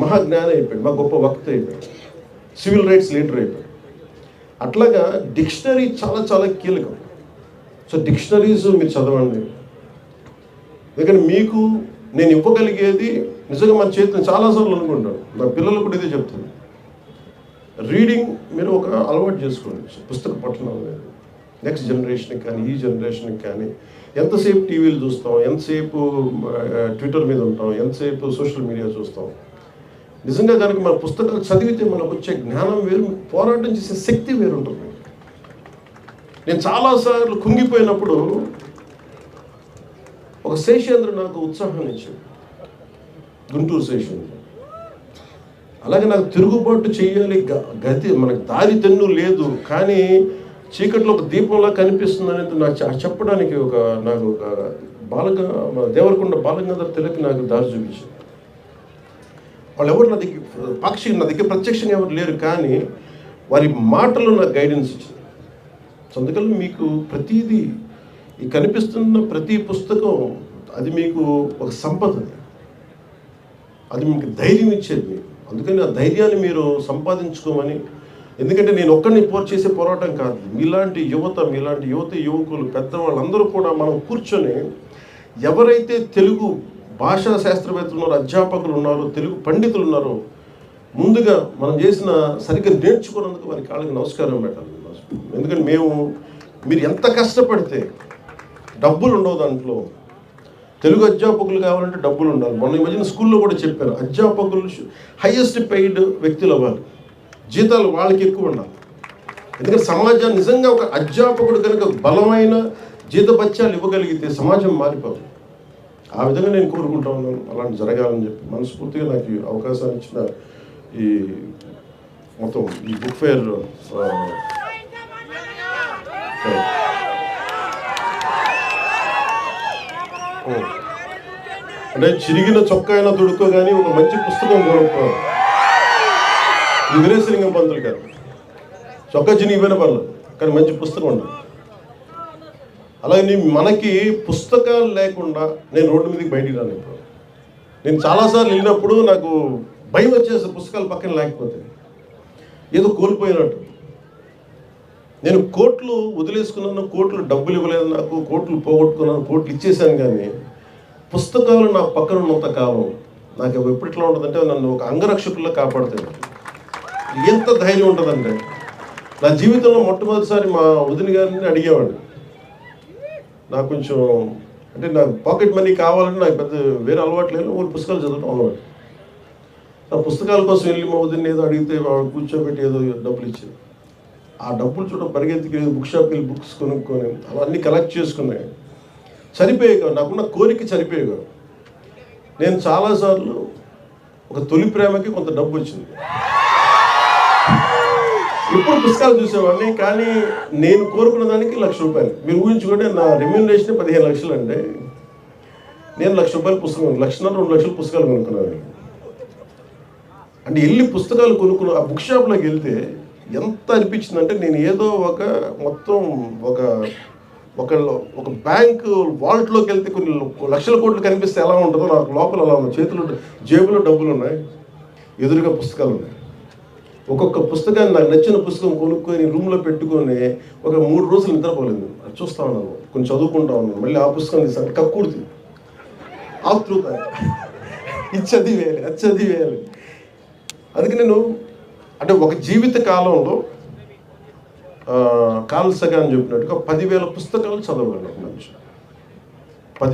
మహాజ్ఞాని అయిపోయాడు, మా గొప్ప వక్త అయిపోయాడు, సివిల్ రైట్స్ లీడర్ అయిపోయాడు. అట్లాగా డిక్షనరీ చాలా చాలా కీలకం. సో డిక్షనరీస్ మీరు చదవండి. ఎందుకంటే మీకు నేను ఇవ్వగలిగేది నిజంగా మన చేతిని చాలాసార్లు అనుకుంటాను, నా పిల్లలు కూడా ఇదే చెప్తాను, రీడింగ్ మీరు ఒక అలవాటు చేసుకోండి. పుస్తక పఠనం అనేది నెక్స్ట్ జనరేషన్కి కానీ ఈ జనరేషన్కి కానీ. ఎంతసేపు టీవీలు చూస్తాం, ఎంతసేపు ట్విట్టర్ మీద ఉంటాం, ఎంతసేపు సోషల్ మీడియా చూస్తాం. నిజంగా కనుక మన పుస్తకాలు చదివితే మనకు వచ్చే జ్ఞానం వేరు, పోరాటం చేసే శక్తి వేరు ఉంటుంది. నేను చాలాసార్లు కుంగిపోయినప్పుడు ఒక శేషేంద్ర నాకు ఉత్సాహాన్ని ఇచ్చాడు, గుంటూరు శేషేంద్ర. అలాగే నాకు తిరుగుబాటు చేయాలి, గతి మనకు దారి తెన్ను లేదు, కానీ చీకట్లో ఒక దీపంలా కనిపిస్తుంది అనేది నాకు చెప్పడానికి నాకు ఒక దేవరకొండ బాలగంగాధర తిలక్ నాకు దారి చూపించారు. వాళ్ళు ఎవరు నా దగ్గర ప్రత్యక్షంగా ఎవరు లేరు, కానీ వారి మాటలు నాకు గైడెన్స్ ఇచ్చింది. అందుకని మీకు ప్రతిదీ ఈ కనిపిస్తున్న ప్రతి పుస్తకం అది మీకు ఒక సంపద, అది మీకు ధైర్యం ఇచ్చేది. అందుకని ఆ ధైర్యాన్ని మీరు సంపాదించుకోమని. ఎందుకంటే నేను ఒక్కడిని చేసే పోరాటం కాదు, మీలాంటి యువకులు, పెద్దవాళ్ళందరూ కూడా మనం కూర్చొని ఎవరైతే తెలుగు భాషా శాస్త్రవేత్తలు ఉన్నారో, అధ్యాపకులు ఉన్నారో, తెలుగు పండితులు ఉన్నారో, ముందుగా మనం చేసిన సరిగ్గా నేర్చుకున్నందుకు వారి కాళ్ళకి నమస్కారం పెట్టాలి. ఎందుకంటే మీరు ఎంత కష్టపడితే డబ్బులు ఉండవు దాంట్లో. తెలుగు అధ్యాపకులు కావాలంటే డబ్బులు ఉండాలి. మొన్న ఈ మధ్యన స్కూల్లో కూడా చెప్పారు, అధ్యాపకులు హైయెస్ట్ పెయిడ్ వ్యక్తులు అవ్వాలి, జీతాలు వాళ్ళకి ఎక్కువ ఉండాలి. ఎందుకంటే సమాజాన్ని నిజంగా ఒక అధ్యాపకుడు కనుక బలమైన జీతభత్యాలు ఇవ్వగలిగితే సమాజం మారిపోతుంది. ఆ విధంగా నేను కోరుకుంటా ఉన్నాను, అలాంటి జరగాలని చెప్పి. మనస్ఫూర్తిగా నాకు ఈ అవకాశాన్ని ఇచ్చిన ఈ మొత్తం ఈ బుక్ ఫేర్ అంటే చిరిగిన చొక్కా అయినా దుడుకో కానీ ఒక మంచి పుస్తకం కొనుక్కోవాలి. ఈ వీరేశలింగం పంతులు గారు చొక్కా చినిగిపోయిన పర్లేదు, కానీ మంచి పుస్తకం ఉండాలి. అలాగే మనకి పుస్తకాలు లేకుండా నేను రోడ్డు మీదకి బయటికి రాను. ఇప్పుడు నేను చాలాసార్లు వెళ్ళినప్పుడు నాకు భయం వచ్చేసి పుస్తకాలు పక్కన లేకపోతే ఏదో కోల్పోయినట్టు. నేను కోట్లు వదిలేసుకున్నాను, కోట్లు డబ్బులు ఇవ్వలేదు, నాకు కోట్లు పోగొట్టుకున్నాను, కోట్లు ఇచ్చేసాను, కానీ పుస్తకాలు నా పక్కన ఉన్నంత కాలం నాకు ఎప్పటిలా ఉంటుందంటే నన్ను ఒక అంగరక్షకుల్లో కాపాడుతాయి. ఎంత ధైర్యం ఉంటుందంటే, నా జీవితంలో మొట్టమొదటిసారి మా వదిన గారిని అడిగేవాడు, నాకు కొంచెం అంటే నాకు పాకెట్ మనీ కావాలంటే నాకు పెద్ద వేరే అలవాటు లేదు, ఊరు పుస్తకాలు చదవడం అలవాటు. ఆ పుస్తకాల కోసం వెళ్ళి మా వదిన ఏదో అడిగితే కూర్చోబెట్టి ఏదో డబ్బులు ఇచ్చేది. ఆ డబ్బులు చూడడం పరిగెత్తికి బుక్ షాప్కి వెళ్ళి బుక్స్ కొనుక్కొని అవన్నీ కలెక్ట్ చేసుకున్నాయి. సరిపోయేగా, నాకున్న కోరిక సరిపోయేగా. నేను చాలాసార్లు ఒక తొలి ప్రేమకి కొంత డబ్బు వచ్చింది, ఇప్పుడు పుస్తకాలు చూసేవాడిని, కానీ నేను కోరుకున్న దానికి ₹1,00,000. మీరు ఊహించుకుంటే నా రెమ్యూనరేషన్ 15 లక్షలు అంటే నేను ₹1,00,000 పుస్తకం, 1,00,000 2 లక్షల పుస్తకాలు కొనుక్కున్నాను. అంటే వెళ్ళి పుస్తకాలు కొనుక్కున్న ఆ బుక్ షాప్లోకి వెళ్తే ఎంత అనిపించిందంటే, నేను ఏదో మొత్తం ఒక బ్యాంకు వాల్ట్లోకి వెళ్తే కొన్ని లక్షల కోట్లు కనిపిస్తే ఎలా ఉంటుందో నాకు లోపల అలా ఉంది. చేతులు జేబులో డబ్బులు ఉన్నాయి, ఎదురుగా పుస్తకాలు ఉన్నాయి. ఒక్కొక్క పుస్తకాన్ని నాకు నచ్చిన పుస్తకం కొనుక్కొని రూమ్లో పెట్టుకొని ఒక 3 రోజులు నిద్రపోలేదు. అది చూస్తూ ఉన్నాను, కొంచెం చదువుకుంటా ఉన్నాను, మళ్ళీ ఆ పుస్తకం తీసాను, కక్కుడుతుంది ఆతృత, ఇది చదివేయాలి. అందుకే నేను అంటే ఒక జీవిత కాలంలో కార్ల్ సగాన్ చెప్పినట్టుగా 10,000 పుస్తకాలు చదవగలను మనిషి.